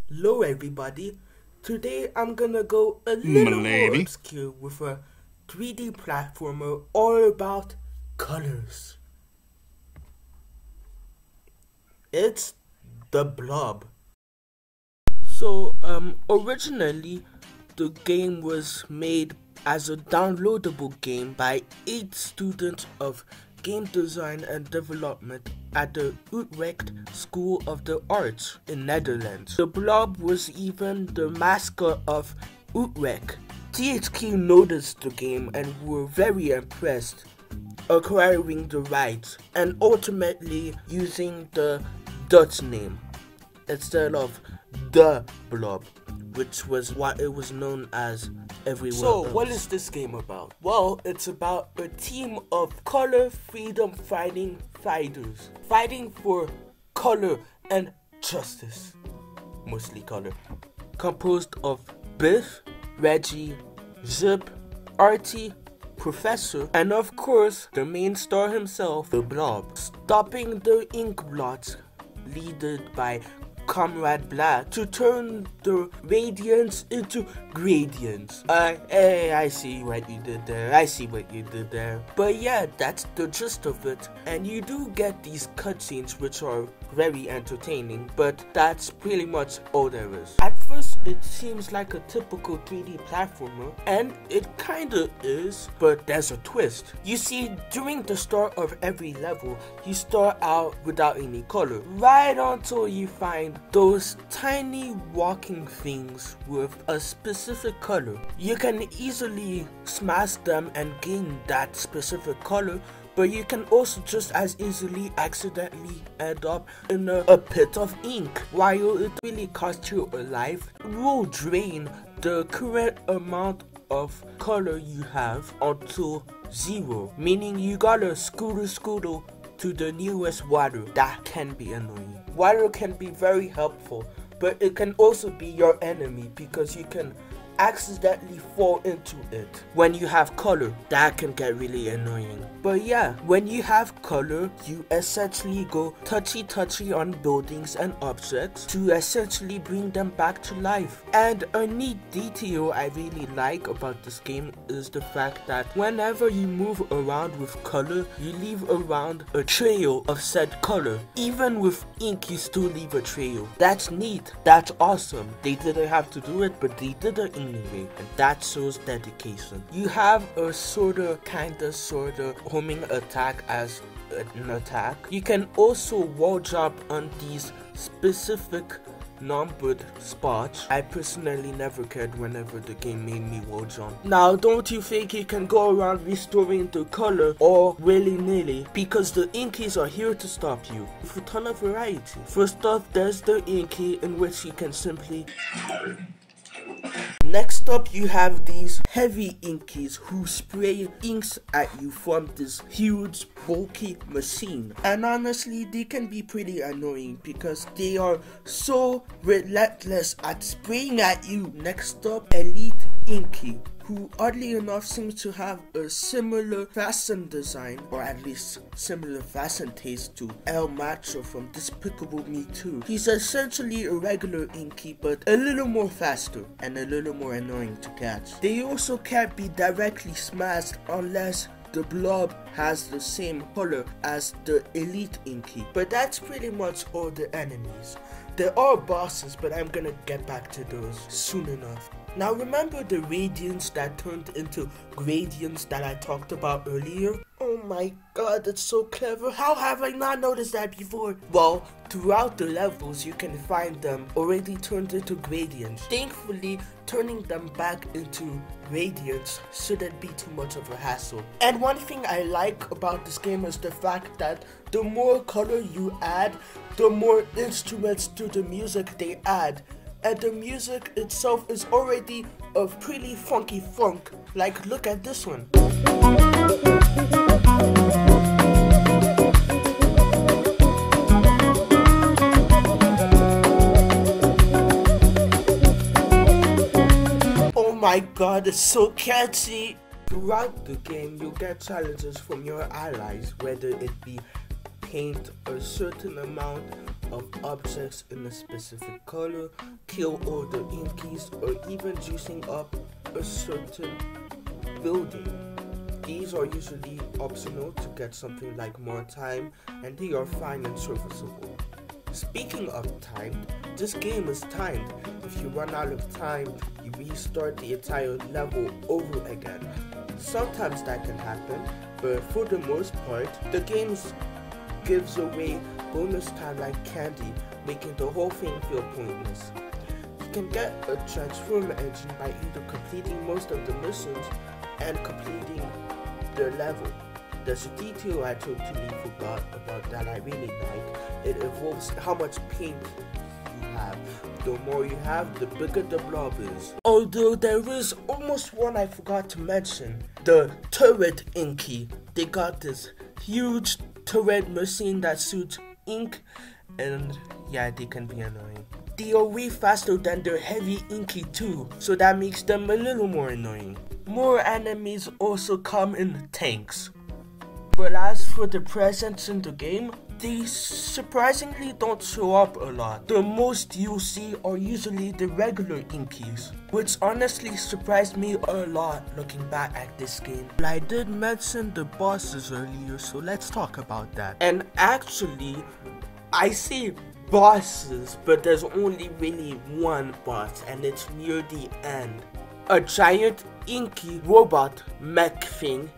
Hello everybody, today I'm gonna go a little more obscure with a 3D platformer all about colors. It's the Blob. So originally the game was made as a downloadable game by 8 students of game design and development at the Utrecht School of the Arts in Netherlands. The Blob was even the mascot of Utrecht. THQ noticed the game and were very impressed, acquiring the rights and ultimately using the Dutch name instead of the Blob, which was what it was known as everywhere else. What is this game about? Well, it's about a team of color freedom fighting fighters fighting for color and justice, mostly color, composed of Biff, Reggie, Zip, Artie, Professor, and of course the main star himself, the Blob, stopping the ink blots led by Comrade Black to turn the radiance into gradients. I see what you did there. But yeah, that's the gist of it. And you do get these cutscenes which are very entertaining, but that's pretty much all there is. At first, it seems like a typical 3D platformer, and it kinda is, but there's a twist. You see, during the start of every level, you start out without any color, right until you find those tiny walking things with a specific color. You can easily smash them and gain that specific color, but you can also just as easily accidentally end up in a pit of ink. While it really costs you a life, it will drain the current amount of color you have until 0, meaning you gotta scooter to the nearest water. That can be annoying. Water can be very helpful, but it can also be your enemy because you can accidentally fall into it. When you have color, that can get really annoying. But yeah, when you have color, you essentially go touchy on buildings and objects to essentially bring them back to life. And a neat detail I really like about this game is the fact that whenever you move around with color, you leave around a trail of said color. Even with ink, you still leave a trail. That's neat. That's awesome. They didn't have to do it, but they did it anyway, and that shows dedication. You have a sorta homing attack as an attack. You can also wall jump on these specific numbered spots. I personally never cared whenever the game made me wall jump. Now, don't you think you can go around restoring the color all willy-nilly, because the inkies are here to stop you with a ton of variety. First off, there's the inky, in which you can simply... Next up, you have these heavy inkies who spray inks at you from this huge bulky machine, and honestly they can be pretty annoying because they are so relentless at spraying at you. Next up, Elite Inky, who oddly enough seems to have a similar fashion design, or at least similar fashion taste to El Macho from Despicable Me 2. He's essentially a regular Inky, but a little more faster and a little more annoying to catch. They also can't be directly smashed unless the Blob has the same color as the Elite Inky. But that's pretty much all the enemies. There are bosses, but I'm gonna get back to those soon enough. Now, remember the radiance that turned into gradients that I talked about earlier? Oh my god, that's so clever. How have I not noticed that before? Well, throughout the levels you can find them already turned into gradients. Thankfully, turning them back into gradients shouldn't be too much of a hassle. And one thing I like about this game is the fact that the more color you add, the more instruments to the music they add. And the music itself is already a pretty funky funk. Like, look at this one. Oh my god, it's so catchy. Throughout the game, you'll get challenges from your allies, whether it be paint a certain amount of objects in a specific color, kill all the inkies, or even juicing up a certain building. These are usually optional to get something like more time, and they are fine and serviceable. Speaking of timed, this game is timed. If you run out of time, you restart the entire level over again. Sometimes that can happen, but for the most part, the game gives away bonus time like candy, making the whole thing feel pointless. You can get a transform engine by either completing most of the missions and completing the level. There's a detail I totally forgot about that I really like. It involves how much paint you have. The more you have, the bigger the blob is. Although there is almost one I forgot to mention. The turret inky. They got this huge turret machine that shoots ink, and yeah, they can be annoying. They are way faster than their heavy inky too, so that makes them a little more annoying. More enemies also come in tanks. But as for the presence in the game, they surprisingly don't show up a lot. The most you'll see are usually the regular inkies, which honestly surprised me a lot looking back at this game. But I did mention the bosses earlier, so let's talk about that. And actually, I say bosses, but there's only really one boss, and it's near the end. A giant inky robot mech thing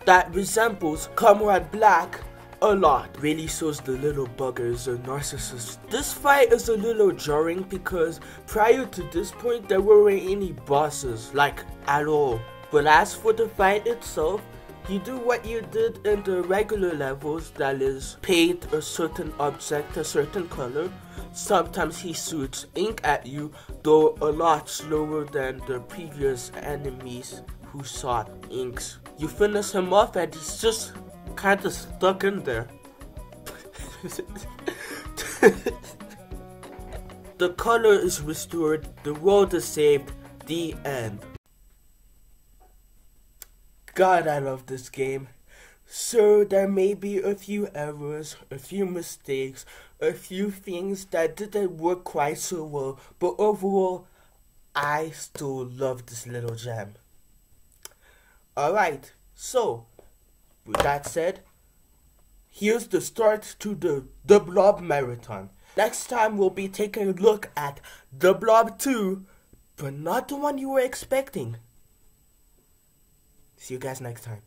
that resembles Comrade Black a lot. Really shows the little bugger is a narcissist. This fight is a little jarring because prior to this point there weren't any bosses, like at all. But as for the fight itself, you do what you did in the regular levels, that is, paint a certain object a certain color. Sometimes he shoots ink at you, though a lot slower than the previous enemies who shot inks. You finish him off and he's just kinda stuck in there. The color is restored, the world is saved, the end. God, I love this game. Sure, there may be a few errors, a few mistakes, a few things that didn't work quite so well, but overall, I still love this little gem. Alright, so, with that said, here's the start to the Blob Marathon. Next time we'll be taking a look at the Blob 2, but not the one you were expecting. See you guys next time.